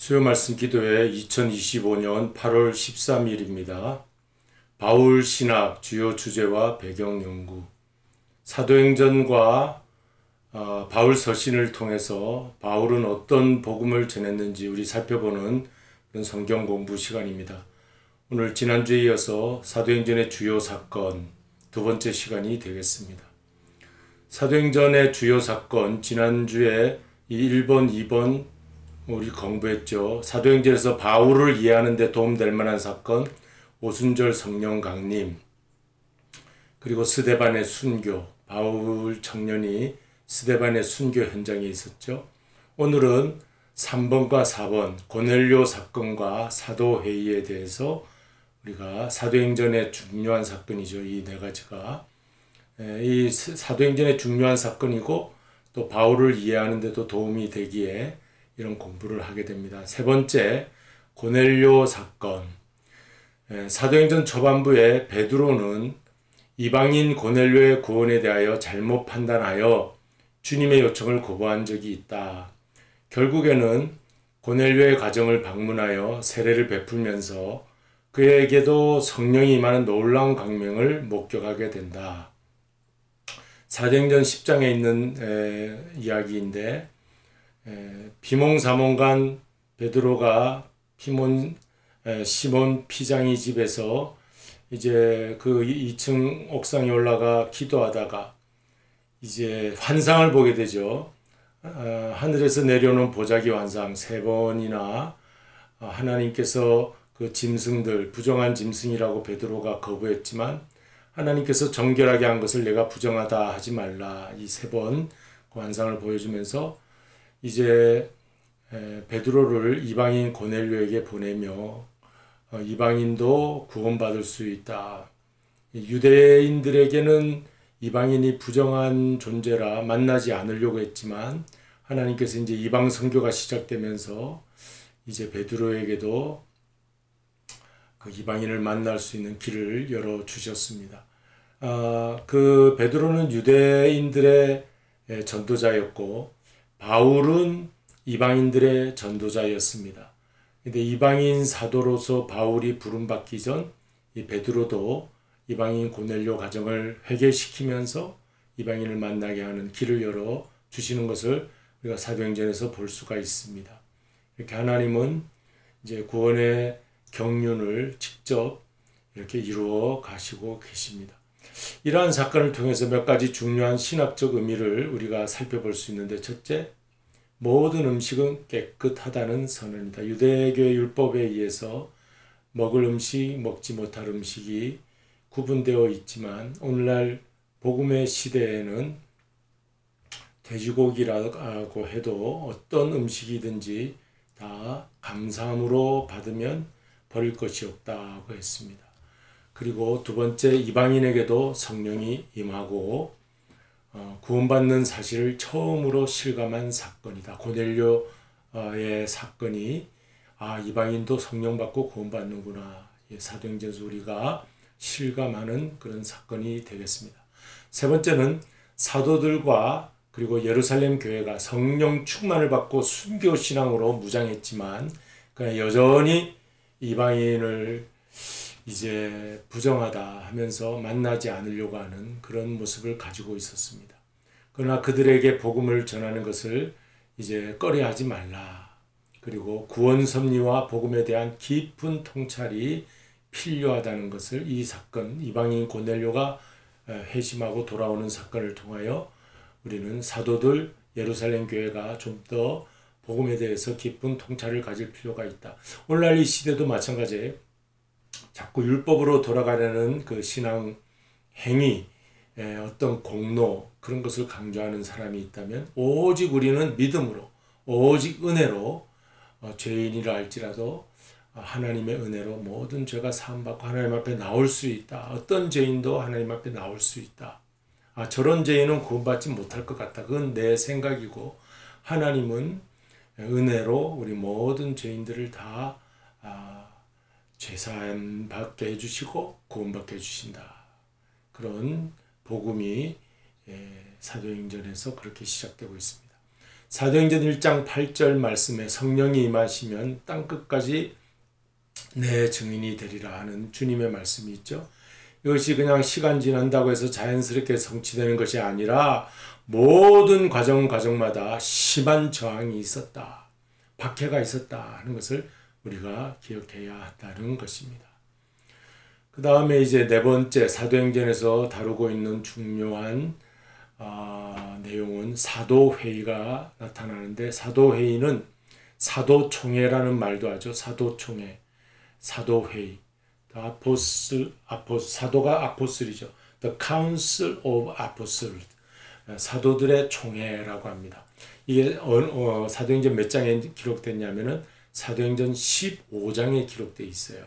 수요 말씀 기도회 2025년 8월 13일입니다. 바울 신학 주요 주제와 배경 연구. 사도행전과 바울 서신을 통해서 바울은 어떤 복음을 전했는지 우리 살펴보는 그런 성경 공부 시간입니다. 오늘 지난주에 이어서 사도행전의 주요 사건 두 번째 시간이 되겠습니다. 사도행전의 주요 사건, 지난주에 1번, 2번 우리 공부했죠. 사도행전에서 바울을 이해하는 데 도움될 만한 사건, 오순절 성령 강림, 그리고 스데반의 순교, 바울 청년이 스데반의 순교 현장에 있었죠. 오늘은 3번과 4번 고넬료 사건과 사도회의에 대해서 우리가 사도행전의 중요한 사건이죠. 이 네 가지가 이 사도행전의 중요한 사건이고 또 바울을 이해하는 데도 도움이 되기에 이런 공부를 하게 됩니다. 세 번째, 고넬료 사건. 사도행전 초반부에 베드로는 이방인 고넬료의 구원에 대하여 잘못 판단하여 주님의 요청을 거부한 적이 있다. 결국에는 고넬료의 가정을 방문하여 세례를 베풀면서 그에게도 성령이 임하는 놀라운 광명을 목격하게 된다. 사도행전 10장에 있는 이야기인데 비몽사몽간 베드로가 시몬 피장이 집에서 이제 그 2층 옥상에 올라가 기도하다가 이제 환상을 보게 되죠. 하늘에서 내려오는 보자기 환상 3번이나 하나님께서 그 짐승들 부정한 짐승이라고 베드로가 거부했지만 하나님께서 정결하게 한 것을 내가 부정하다 하지 말라. 이 3번 그 환상을 보여주면서 이제 베드로를 이방인 고넬료에게 보내며 이방인도 구원받을 수 있다. 유대인들에게는 이방인이 부정한 존재라 만나지 않으려고 했지만 하나님께서 이제 이방 선교가 시작되면서 이제 베드로에게도 그 이방인을 만날 수 있는 길을 열어 주셨습니다. 그 베드로는 유대인들의 전도자였고 바울은 이방인들의 전도자였습니다. 근데 이방인 사도로서 바울이 부름받기 전 이 베드로도 이방인 고넬료 가정을 회개시키면서 이방인을 만나게 하는 길을 열어 주시는 것을 우리가 사도행전에서 볼 수가 있습니다. 이렇게 하나님은 이제 구원의 경륜을 직접 이렇게 이루어 가시고 계십니다. 이러한 사건을 통해서 몇 가지 중요한 신학적 의미를 우리가 살펴볼 수 있는데, 첫째, 모든 음식은 깨끗하다는 선언이다. 유대교의 율법에 의해서 먹을 음식, 먹지 못할 음식이 구분되어 있지만 오늘날 복음의 시대에는 돼지고기라고 해도 어떤 음식이든지 다 감사함으로 받으면 버릴 것이 없다고 했습니다. 그리고 두 번째, 이방인에게도 성령이 임하고 구원받는 사실을 처음으로 실감한 사건이다. 고넬료의 사건이 이방인도 성령 받고 구원받는구나. 사도행전에서 우리가 실감하는 그런 사건이 되겠습니다. 세 번째는 사도들과 그리고 예루살렘 교회가 성령 충만을 받고 순교 신앙으로 무장했지만 그냥 여전히 이방인을 이제 부정하다 하면서 만나지 않으려고 하는 그런 모습을 가지고 있었습니다. 그러나 그들에게 복음을 전하는 것을 이제 꺼려하지 말라. 그리고 구원 섭리와 복음에 대한 깊은 통찰이 필요하다는 것을 이 사건, 이방인 고넬료가 회심하고 돌아오는 사건을 통하여 우리는 사도들, 예루살렘 교회가 좀 더 복음에 대해서 깊은 통찰을 가질 필요가 있다. 오늘날 이 시대도 마찬가지예요. 자꾸 율법으로 돌아가려는 그 신앙 행위, 어떤 공로, 그런 것을 강조하는 사람이 있다면 오직 우리는 믿음으로, 오직 은혜로 죄인이라 할지라도 하나님의 은혜로 모든 죄가 사함받고 하나님 앞에 나올 수 있다. 어떤 죄인도 하나님 앞에 나올 수 있다. 저런 죄인은 구원받지 못할 것 같다. 그건 내 생각이고 하나님은 은혜로 우리 모든 죄인들을 다 죄사함 받게 해주시고 구원받게 해주신다. 그런 복음이 사도행전에서 그렇게 시작되고 있습니다. 사도행전 1장 8절 말씀에 성령이 임하시면 땅끝까지 내 증인이 되리라 하는 주님의 말씀이 있죠. 이것이 그냥 시간 지난다고 해서 자연스럽게 성취되는 것이 아니라 모든 과정마다 심한 저항이 있었다. 박해가 있었다 하는 것을 우리가 기억해야 한다는 것입니다. 그 다음에 이제 네 번째 사도행전에서 다루고 있는 중요한 내용은 사도회의가 나타나는데, 사도회의는 사도총회라는 말도 하죠. 사도총회, 사도회의. 사도가 아포슬이죠. The Council of Apostles. 사도들의 총회라고 합니다. 이게 사도행전 몇 장에 기록됐냐면은 사도행전 15장에 기록되어 있어요.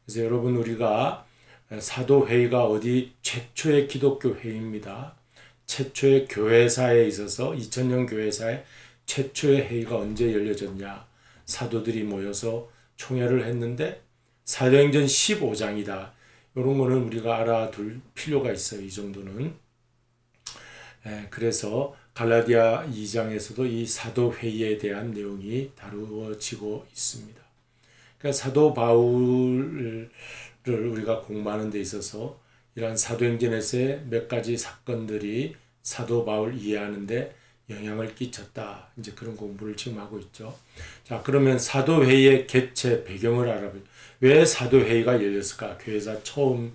그래서 여러분, 우리가 사도회의가 어디 최초의 기독교 회의입니다. 최초의 교회사에 있어서 2000년 교회사에 최초의 회의가 언제 열려졌냐? 사도들이 모여서 총회를 했는데 사도행전 15장이다. 이런 거는 우리가 알아둘 필요가 있어요. 이 정도는. 그래서 갈라디아 2장에서도 이 사도회의에 대한 내용이 다루어지고 있습니다. 그러니까 사도 바울을 우리가 공부하는 데 있어서 이러한 사도행전에서의 몇 가지 사건들이 사도 바울 이해하는데 영향을 끼쳤다. 이제 그런 공부를 지금 하고 있죠. 자, 그러면 사도회의의 개최 배경을 알아보죠. 왜 사도회의가 열렸을까? 교회사 처음,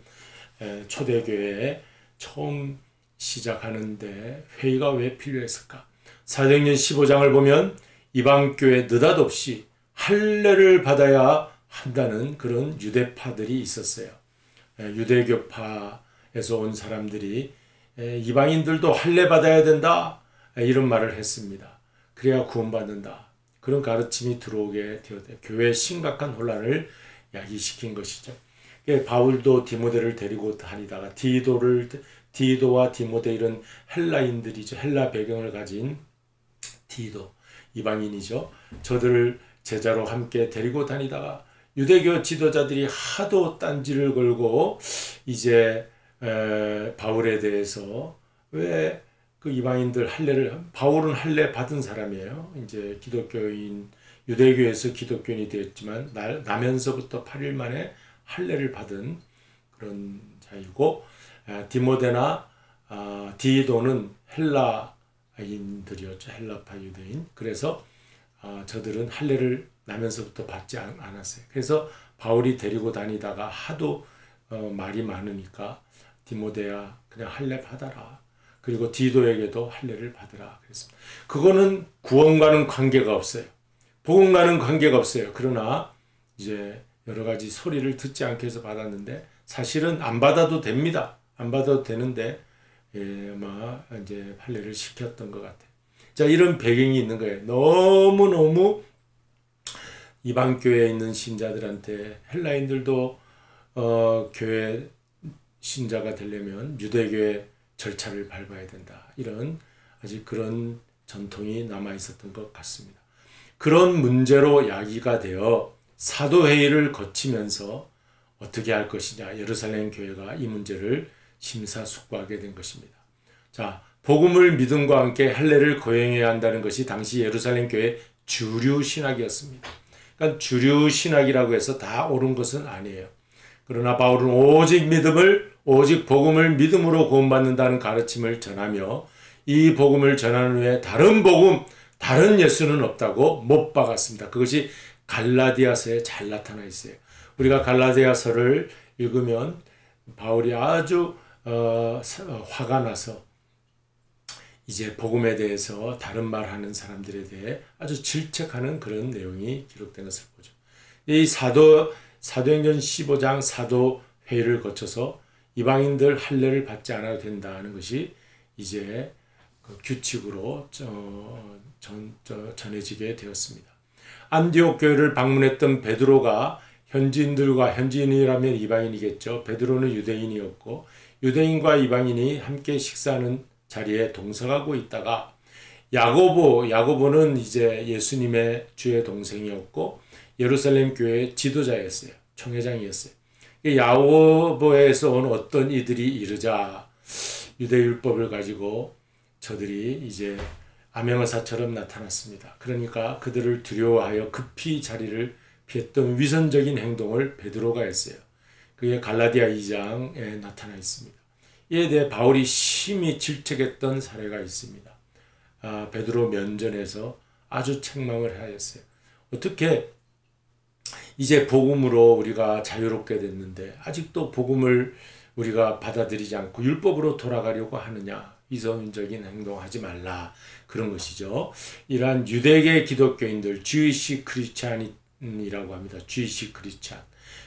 초대교회에 처음 시작하는데 회의가 왜 필요했을까? 사도행전 15장을 보면 이방교회 느닷없이 할례를 받아야 한다는 그런 유대파들이 있었어요. 유대교파에서 온 사람들이 이방인들도 할례 받아야 된다, 이런 말을 했습니다. 그래야 구원받는다. 그런 가르침이 들어오게 되었대요. 교회의 심각한 혼란을 야기시킨 것이죠. 바울도 디모데를 데리고 다니다가 디도와 디모데, 이런 헬라인들이죠. 헬라 배경을 가진 디도, 이방인이죠. 저들을 제자로 함께 데리고 다니다가 유대교 지도자들이 하도 딴지를 걸고 이제 바울에 대해서 왜 그 이방인들 바울은 할례 받은 사람이에요. 이제 기독교인, 유대교에서 기독교인이 되었지만 나면서부터 8일 만에 할례를 받은 그런 자이고, 디모데나 디도는 헬라인들이었죠. 헬라파 유대인. 그래서 저들은 할례를 나면서부터 받지 않았어요. 그래서 바울이 데리고 다니다가 하도 말이 많으니까 디모데야, 그냥 할례 받아라. 그리고 디도에게도 할례를 받으라 그랬습니다. 그거는 구원과는 관계가 없어요. 복음과는 관계가 없어요. 그러나 이제 여러 가지 소리를 듣지 않게 해서 받았는데, 사실은 안 받아도 됩니다. 안 받아도 되는데 아마 이제 할례를 시켰던 것 같아요. 자, 이런 배경이 있는 거예요. 너무너무 이방 교회에 있는 신자들한테 헬라인들도 교회 신자가 되려면 유대교의 절차를 밟아야 된다. 이런 아직 그런 전통이 남아 있었던 것 같습니다. 그런 문제로 야기가 되어 사도회의를 거치면서 어떻게 할 것이냐, 예루살렘 교회가 이 문제를 심사숙고하게 된 것입니다. 자, 복음을 믿음과 함께 할례를 거행해야 한다는 것이 당시 예루살렘 교회의 주류 신학이었습니다. 그러니까 주류 신학이라고 해서 다 옳은 것은 아니에요. 그러나 바울은 오직 복음을 믿음으로 구원받는다는 가르침을 전하며, 이 복음을 전하는 후에 다른 예수는 없다고 못 박았습니다. 그것이 갈라디아서에 잘 나타나 있어요. 우리가 갈라디아서를 읽으면 바울이 아주 화가 나서 이제 복음에 대해서 다른 말하는 사람들에 대해 아주 질책하는 그런 내용이 기록된 것을 보죠. 이 사도행전 15장 사도회의를 거쳐서 이방인들 할례를 받지 않아도 된다는 것이 이제 그 규칙으로 전해지게 되었습니다. 안디옥 교회를 방문했던 베드로가 현지인이라면 이방인이겠죠. 베드로는 유대인이었고, 유대인과 이방인이 함께 식사하는 자리에 동석하고 있다가 야고보는 이제 예수님의 주의 동생이었고 예루살렘 교회의 지도자였어요. 총회장이었어요. 야고보에서 온 어떤 이들이 이르자 유대율법을 가지고 저들이 이제 암행어사처럼 나타났습니다. 그러니까 그들을 두려워하여 급히 자리를 피했던 위선적인 행동을 베드로가 했어요. 그게 갈라디아 2장에 나타나 있습니다. 이에 대해 바울이 심히 질책했던 사례가 있습니다. 베드로 면전에서 아주 책망을 하였어요. 어떻게 이제 복음으로 우리가 자유롭게 됐는데 아직도 복음을 우리가 받아들이지 않고 율법으로 돌아가려고 하느냐. 이성적인 행동하지 말라. 그런 것이죠. 이러한 유대계 기독교인들, 주이시 크리스찬이라고 합니다. 주이시 크리스찬.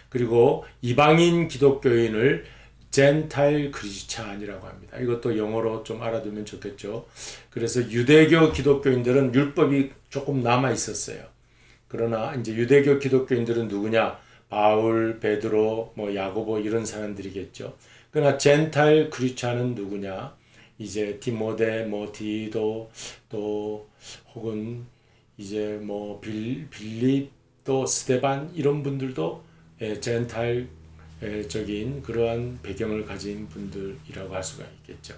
그리고 이방인 기독교인을 젠타일 크리스찬이라고 합니다. 이것도 영어로 좀 알아두면 좋겠죠. 그래서 유대교 기독교인들은 율법이 조금 남아 있었어요. 그러나 이제 유대교 기독교인들은 누구냐? 바울, 베드로, 야고보 이런 사람들이겠죠. 그러나 젠타일 크리스찬은 누구냐? 이제 디모데, 디도 또 혹은 이제 빌립 또 스데반 이런 분들도 젠타일적인 그러한 배경을 가진 분들이라고 할 수가 있겠죠.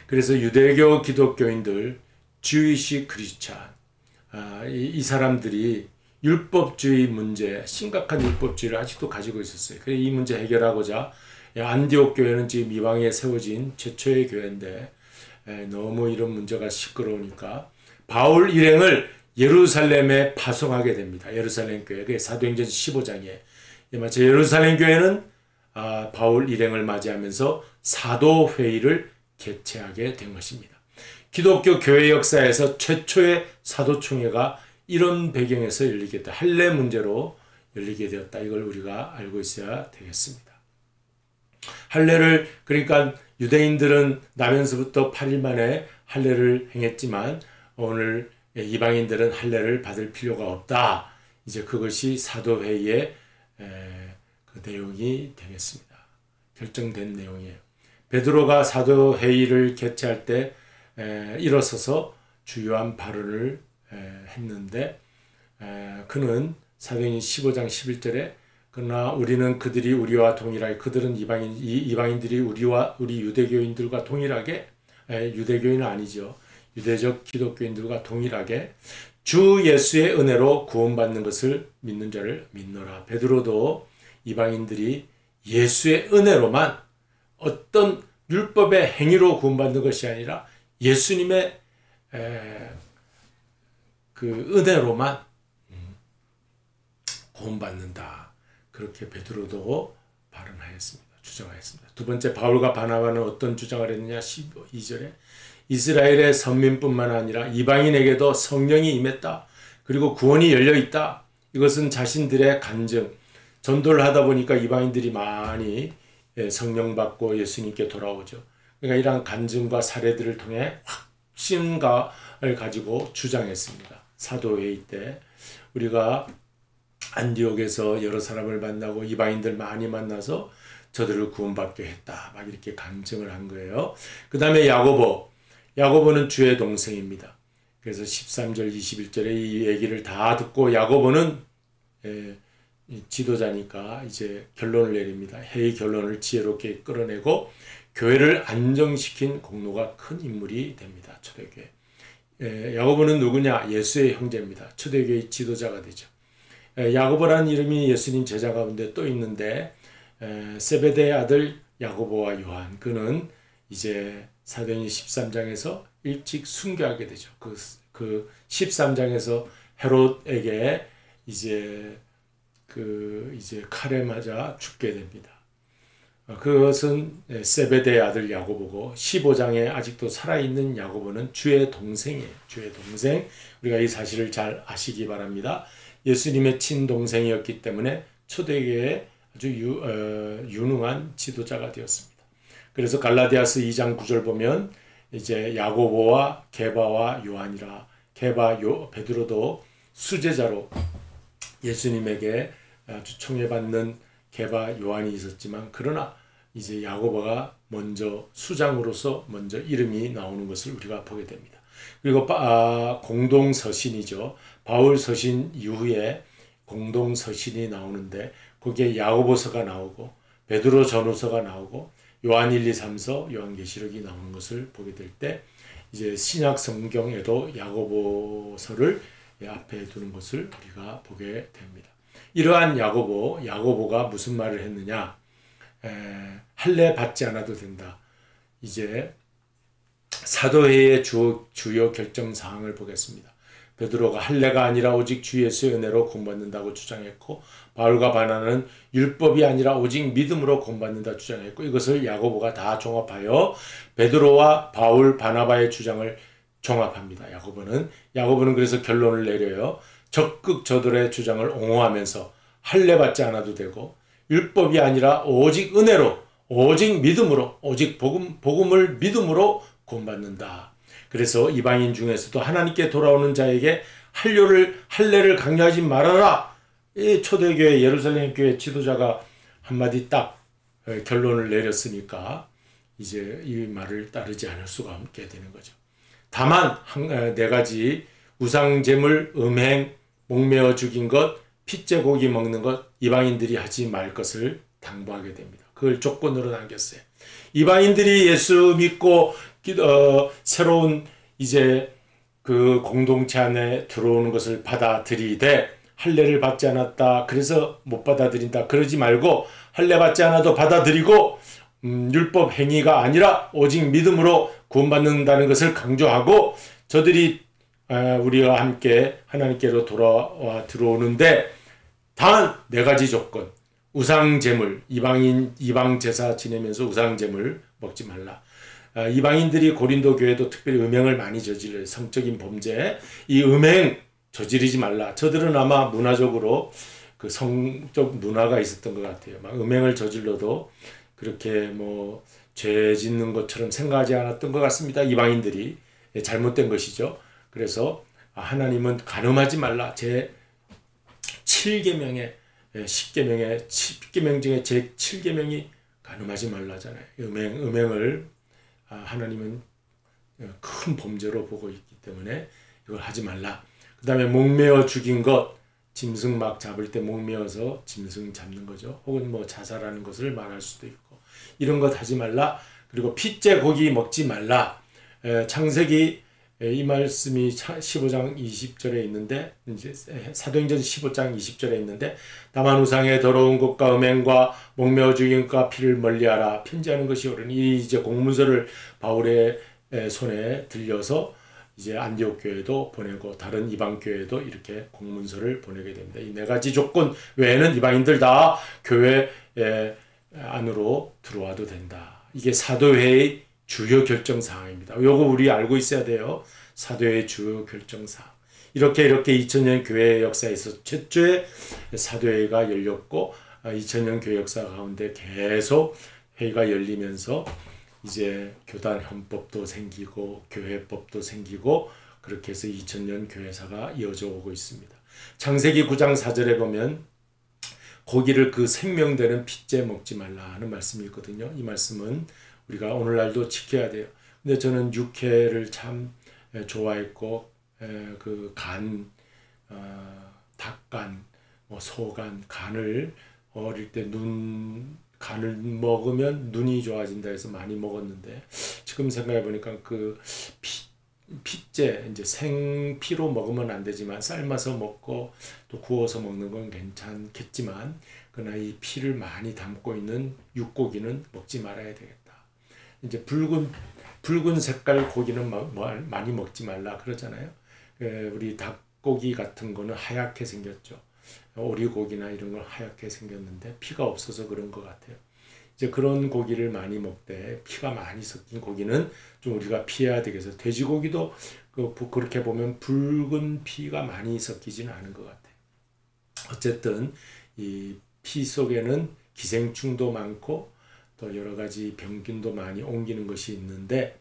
그래서 유대교 기독교인들, 주이시 크리스찬, 이 사람들이 율법주의 문제, 심각한 율법주의를 아직도 가지고 있었어요. 그래서 이 문제 해결하고자 안디옥 교회는 지금 이방에 세워진 최초의 교회인데 너무 이런 문제가 시끄러우니까 바울 일행을 예루살렘에 파송하게 됩니다. 예루살렘 교회. 그게 사도행전 15장에 마치 예루살렘 교회는 바울 일행을 맞이하면서 사도회의를 개최하게 된 것입니다. 기독교 교회 역사에서 최초의 사도총회가 이런 배경에서 열리게 됐다. 할례 문제로 열리게 되었다. 이걸 우리가 알고 있어야 되겠습니다. 할례를 그러니까 유대인들은 나면서부터 8일 만에 할례를 행했지만 오늘 이방인들은 할례를 받을 필요가 없다. 이제 그것이 사도회의의 그 내용이 되겠습니다. 결정된 내용이에요. 베드로가 사도회의를 개최할 때 일어서서 주요한 발언을 했는데 그는 사도행전 15장 11절에 그러나 우리는 그들이 우리와 동일하게 그들은 이방인들이 우리 유대교인들과 동일하게 유대교인은 아니죠. 유대적 기독교인들과 동일하게 주 예수의 은혜로 구원받는 것을 믿는 자를 믿노라. 베드로도 이방인들이 예수의 은혜로만 어떤 율법의 행위로 구원받는 것이 아니라 예수님의 그 은혜로만 구원받는다. 그렇게 베드로도 발언하였습니다. 주장하였습니다. 두 번째 바울과 바나바는 어떤 주장을 했느냐? 12절에 이스라엘의 선민뿐만 아니라 이방인에게도 성령이 임했다. 그리고 구원이 열려있다. 이것은 자신들의 간증, 전도를 하다 보니까 이방인들이 많이 성령 받고 예수님께 돌아오죠. 그러니까 이러한 간증과 사례들을 통해 확신감을 가지고 주장했습니다. 사도회의 때 우리가 안디옥에서 여러 사람을 만나고 이방인들 많이 만나서 저들을 구원받게 했다. 막 이렇게 간증을 한 거예요. 그 다음에 야고보는 주의 동생입니다. 그래서 13절 21절에 이 얘기를 다 듣고 야고보는 지도자니까 이제 결론을 내립니다. 회의 결론을 지혜롭게 끌어내고 교회를 안정시킨 공로가 큰 인물이 됩니다. 초대교회. 야고보는 누구냐? 예수의 형제입니다. 초대교회 지도자가 되죠. 야고보라는 이름이 예수님 제자 가운데 또 있는데 세베대의 아들 야고보와 요한 그는 이제 사도행전 13장에서 일찍 순교하게 되죠. 그 13장에서 헤롯에게 이제 칼에 맞아 죽게 됩니다. 그것은 세베대의 아들 야고보고 15장에 아직도 살아있는 야고보는 주의 동생이에요. 주의 동생. 우리가 이 사실을 잘 아시기 바랍니다. 예수님의 친동생이었기 때문에 초대교회의 아주 유능한 지도자가 되었습니다. 그래서 갈라디아서 2장 9절 보면 이제 야고보와 게바와 요한이라 베드로도 수제자로 예수님에게 아주 청해받는 게바 요한이 있었지만 그러나 이제 야고보가 먼저 수장으로서 먼저 이름이 나오는 것을 우리가 보게 됩니다. 그리고 공동서신이죠. 바울 서신 이후에 공동서신이 나오는데 거기에 야고보서가 나오고 베드로 전후서가 나오고 요한 1, 2, 3서 요한계시록이 나오는 것을 보게 될 때 이제 신약 성경에도 야고보서를 앞에 두는 것을 우리가 보게 됩니다. 이러한 야고보가 무슨 말을 했느냐? 할례 받지 않아도 된다. 이제 사도회의 주요 결정 사항을 보겠습니다. 베드로가 할례가 아니라 오직 주 예수의 은혜로 구원받는다고 주장했고, 바울과 바나는 율법이 아니라 오직 믿음으로 구원받는다 주장했고, 이것을 야고보가 다 종합하여 베드로와 바울, 바나바의 주장을 종합합니다. 야고보는 그래서 결론을 내려요. 적극 저들의 주장을 옹호하면서 할례 받지 않아도 되고, 율법이 아니라 오직 은혜로, 오직 믿음으로, 오직 복음을 믿음으로 구원받는다. 그래서 이방인 중에서도 하나님께 돌아오는 자에게 할례를 강요하지 말아라. 이 초대교회 예루살렘 교회 지도자가 한마디 딱 결론을 내렸으니까 이제 이 말을 따르지 않을 수가 없게 되는 거죠. 다만 네 가지 우상제물, 음행, 목매어 죽인 것, 핏째 고기 먹는 것, 이방인들이 하지 말 것을 당부하게 됩니다. 그걸 조건으로 남겼어요. 이방인들이 예수 믿고 새로운 이제 그 공동체 안에 들어오는 것을 받아들이되 할례를 받지 않았다. 그래서 못 받아들인다. 그러지 말고 할례 받지 않아도 받아들이고 율법 행위가 아니라 오직 믿음으로 구원받는다는 것을 강조하고, 저들이 우리와 함께 하나님께로 돌아와 들어오는데 단 네 가지 조건. 우상제물, 이방 제사 지내면서 우상제물 먹지 말라. 이방인들이 고린도 교회도 특별히 음행을 많이 저질러요. 성적인 범죄. 이 음행 저지르지 말라. 저들은 아마 문화적으로 그 성적 문화가 있었던 것 같아요. 막 음행을 저질러도 그렇게 뭐 죄 짓는 것처럼 생각하지 않았던 것 같습니다. 이방인들이. 잘못된 것이죠. 그래서 하나님은 간음하지 말라. 제 7계명에 10계명 중에 제 7계명이 간음하지 말라잖아요. 음행을 하나님은 큰 범죄로 보고 있기 때문에 이걸 하지 말라. 그 다음에 목매어 죽인 것, 짐승 막 잡을 때 목매어서 짐승 잡는 거죠. 혹은 뭐 자살하는 것을 말할 수도 있고, 이런 것 하지 말라. 그리고 핏째 고기 먹지 말라. 창세기 이 말씀이 15장 20절에 있는데, 이제 사도행전 15장 20절에 있는데, 다만 우상의 더러운 것과 음행과 목매어 죽인 것과 피를 멀리하라. 편지하는 것이 옳으니. 이제 공문서를 바울의 손에 들려서 이제 안디옥 교회도 보내고 다른 이방 교회도 이렇게 공문서를 보내게 됩니다. 이 네 가지 조건 외에는 이방인들 다 교회 안으로 들어와도 된다. 이게 사도회의 주요 결정 사항입니다. 요거 우리 알고 있어야 돼요. 사도회의 주요 결정 사항. 이렇게 2000년 교회 역사에서 최초의 사도회의가 열렸고, 2000년 교회 역사 가운데 계속 회의가 열리면서 이제 교단 헌법도 생기고 교회법도 생기고, 그렇게 해서 2000년 교회사가 이어져 오고 있습니다. 창세기 9장 4절에 보면 고기를 그 생명되는 핏째 먹지 말라 하는 말씀이 있거든요. 이 말씀은 우리가 오늘날도 지켜야 돼요. 근데 저는 육회를 참 좋아했고, 그 간, 닭간, 뭐 소간, 간을 어릴 때 간을 먹으면 눈이 좋아진다 해서 많이 먹었는데, 지금 생각해 보니까 그 핏째, 이제 생피로 먹으면 안 되지만 삶아서 먹고 또 구워서 먹는 건 괜찮겠지만, 그러나 이 피를 많이 담고 있는 육고기는 먹지 말아야 되겠다. 이제 붉은 색깔 고기는 많이 먹지 말라 그러잖아요. 우리 닭고기 같은 거는 하얗게 생겼죠. 오리고기나 이런 건 하얗게 생겼는데 피가 없어서 그런 것 같아요. 이제 그런 고기를 많이 먹되 피가 많이 섞인 고기는 좀 우리가 피해야 되겠어요. 돼지고기도 그렇게 보면 붉은 피가 많이 섞이지는 않은 것 같아요. 어쨌든 이 피 속에는 기생충도 많고 또 여러 가지 병균도 많이 옮기는 것이 있는데,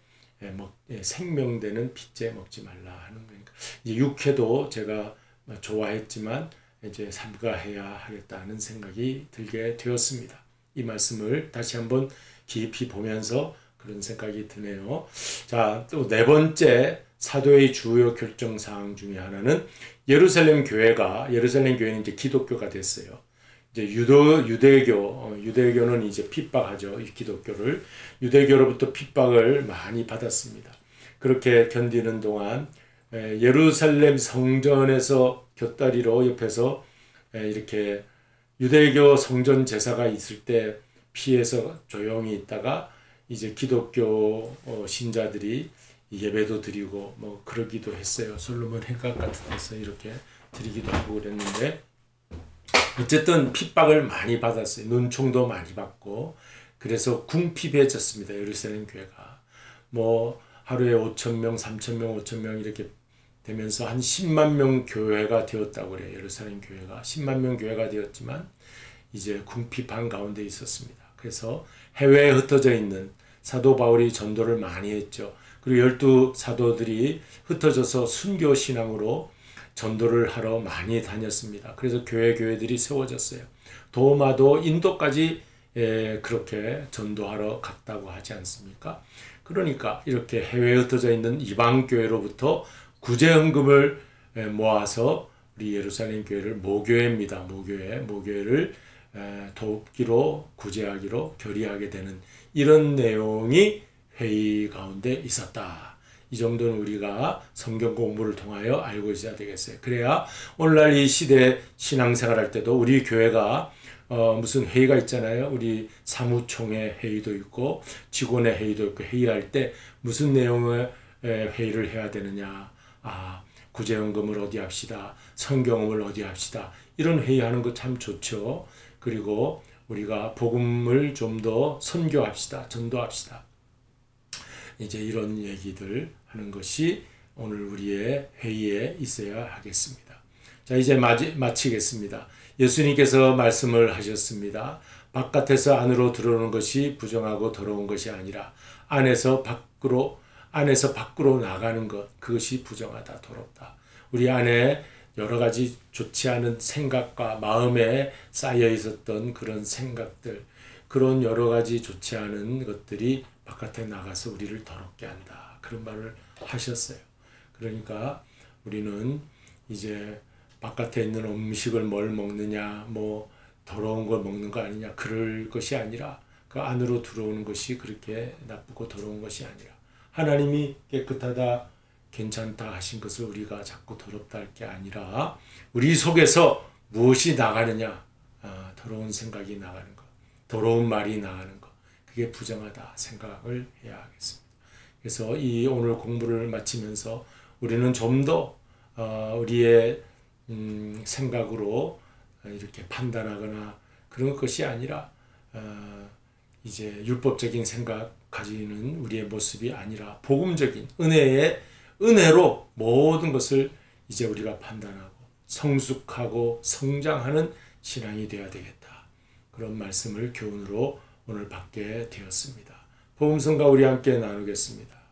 생명되는 핏째 먹지 말라 하는 거니까. 이제 육회도 제가 좋아했지만 이제 삼가해야 하겠다는 생각이 들게 되었습니다. 이 말씀을 다시 한번 깊이 보면서 그런 생각이 드네요. 자, 또 네 번째 사도의 주요 결정 사항 중에 하나는 예루살렘 교회는 이제 기독교가 됐어요. 이제 유대교는 이제 핍박하죠. 이 기독교를. 유대교로부터 핍박을 많이 받았습니다. 그렇게 견디는 동안 예루살렘 성전에서 곁다리로 옆에서 이렇게 유대교 성전 제사가 있을 때 피해서 조용히 있다가 이제 기독교 신자들이 예배도 드리고 뭐 그러기도 했어요. 솔로몬 행각 같은 데서 이렇게 드리기도 하고 그랬는데 어쨌든 핍박을 많이 받았어요. 눈총도 많이 받고 그래서 궁핍해졌습니다. 예루살렘 교회가 뭐 하루에 5,000명, 3,000명, 5,000명 이렇게 되면서 한 10만 명 교회가 되었다고 그래요. 예루살렘 교회가 10만 명 교회가 되었지만 이제 궁핍한 가운데 있었습니다. 그래서 해외에 흩어져 있는 사도 바울이 전도를 많이 했죠. 그리고 12 사도들이 흩어져서 순교 신앙으로 전도를 하러 많이 다녔습니다. 그래서 교회들이 세워졌어요. 도마도 인도까지 그렇게 전도하러 갔다고 하지 않습니까? 그러니까 이렇게 해외에 흩어져 있는 이방 교회로부터 구제헌금을 모아서 우리 예루살렘 교회를 모교회입니다. 모교회를 돕기로 구제하기로 결의하게 되는 이런 내용이 회의 가운데 있었다. 이 정도는 우리가 성경 공부를 통하여 알고 있어야 되겠어요. 그래야 오늘날 이 시대 신앙생활 할 때도 우리 교회가 무슨 회의가 있잖아요. 우리 사무총회 회의도 있고 직원의 회의도 있고 회의할 때 무슨 내용의 회의를 해야 되느냐. 구제연금을 어디 합시다. 성경음을 어디 합시다. 이런 회의하는 거 참 좋죠. 그리고 우리가 복음을 좀 더 선교합시다. 전도합시다. 이제 이런 얘기들 하는 것이 오늘 우리의 회의에 있어야 하겠습니다. 자, 이제 마치겠습니다. 예수님께서 말씀을 하셨습니다. 바깥에서 안으로 들어오는 것이 부정하고 더러운 것이 아니라 안에서 밖으로 나가는 것, 그것이 부정하다, 더럽다. 우리 안에 여러 가지 좋지 않은 생각과 마음에 쌓여 있었던 그런 생각들, 그런 여러 가지 좋지 않은 것들이 바깥에 나가서 우리를 더럽게 한다. 그런 말을 하셨어요. 그러니까 우리는 이제 바깥에 있는 음식을 뭘 먹느냐, 뭐 더러운 걸 먹는 거 아니냐, 그럴 것이 아니라 그 안으로 들어오는 것이 그렇게 나쁘고 더러운 것이 아니라 하나님이 깨끗하다, 괜찮다 하신 것을 우리가 자꾸 더럽다 할 게 아니라 우리 속에서 무엇이 나가느냐, 더러운 생각이 나가는 것, 더러운 말이 나가는 것, 그게 부정하다 생각을 해야 하겠습니다. 그래서 이 오늘 공부를 마치면서 우리는 좀 더 우리의 생각으로 이렇게 판단하거나 그런 것이 아니라 이제 율법적인 생각 가지는 우리의 모습이 아니라 복음적인 은혜로 모든 것을 이제 우리가 판단하고 성숙하고 성장하는 신앙이 되어야 되겠다. 그런 말씀을 교훈으로 오늘 받게 되었습니다. 복음성가 우리 함께 나누겠습니다.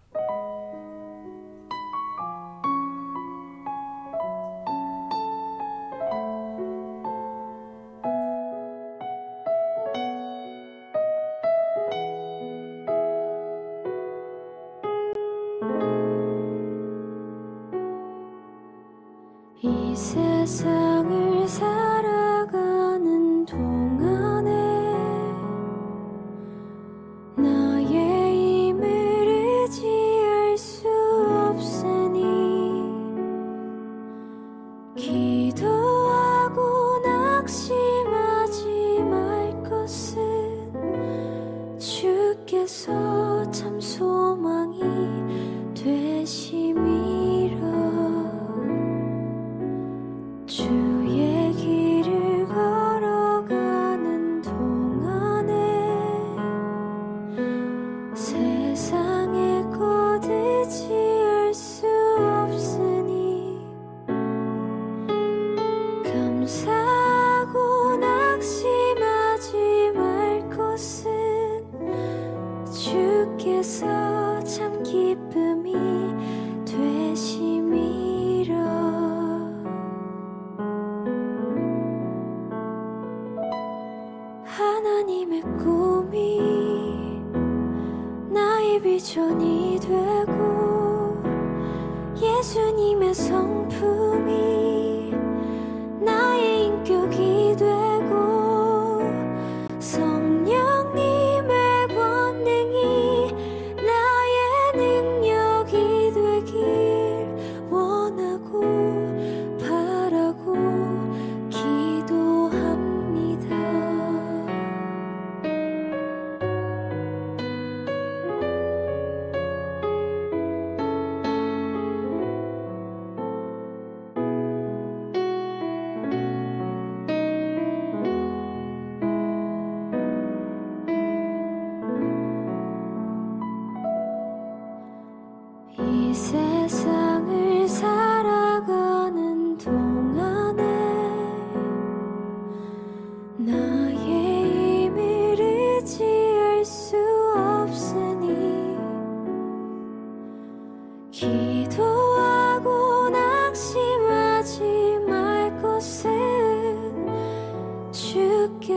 이 세상을 살아가는 동안에 나의 힘을 의지할 수 없으니 기도하고 낙심하지 말 것은 주께서 참 소망이 되심이라. 주의 길을 걸어가는 동안에 세상의 것 의지할 수 없으니 감사하고 낙심하지 말 것은 주께서 참 기쁨이 되심이라. 하나님의 꿈이 나의 비전이 되고 예수님의 성품이 나의 인격이 되고 성령님의 권능이 나의 능력이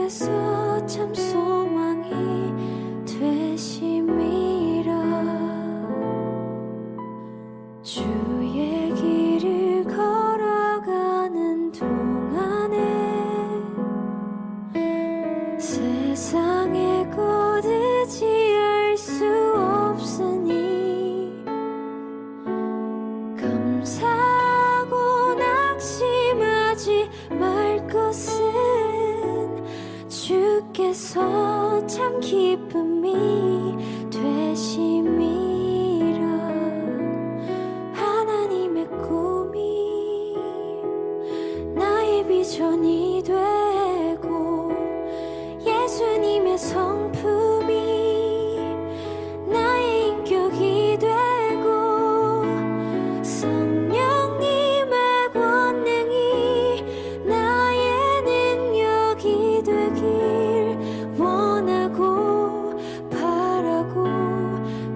주께서 참 소망이 되심이라. 주의 길을 걸어가는 동안에 세상의 거두지 알 수 없으니 감사하고 낙심하지 말 것은 주께서 참 기쁨이 되심이라. 하나님의 꿈이 나의 비전이 되고 예수님의 성품이 나의 인격이 되고 성령님의 권능이 나의 능력이 되길 원하고 바라고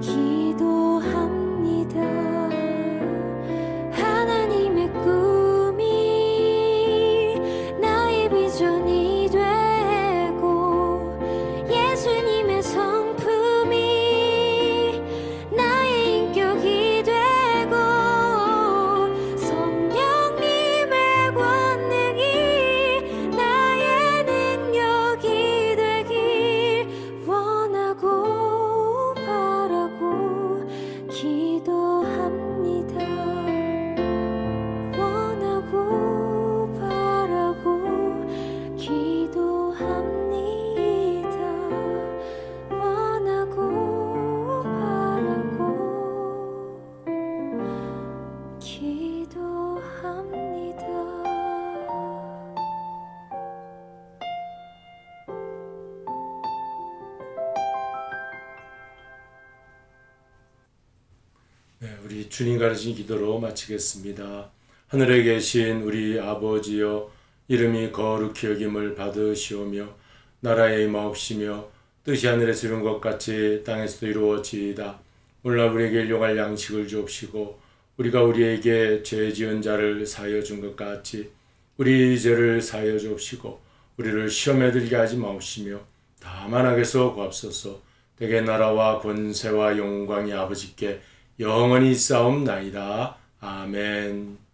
기도합니다. 하나님의 꿈이 나의 비전이 되고 예수님의 성품이 나의 인격이 되고 성령님의 권능이 나의 능력이 되길 원하고 바라고 기도합니다. 원하고 바라고 기도합니다. 원하고 바라고 기도합니다. 네, 우리 주님 가르친 기도로 마치겠습니다. 하늘에 계신 우리 아버지여, 이름이 거룩히 여김을 받으시오며 나라의 임하옵시며 뜻이 하늘에서 이룬 것 같이 땅에서도 이루어지이다. 오늘날 우리에게 일용할 양식을 주옵시고 우리가 우리에게 죄 지은 자를 사하여 준 것 같이 우리 죄를 사하여 주옵시고 우리를 시험에 들게 하지 마옵시며 다만 악에서 구하옵소서. 대개 나라와 권세와 영광이 아버지께 영원히 있사옵나이다. 아멘.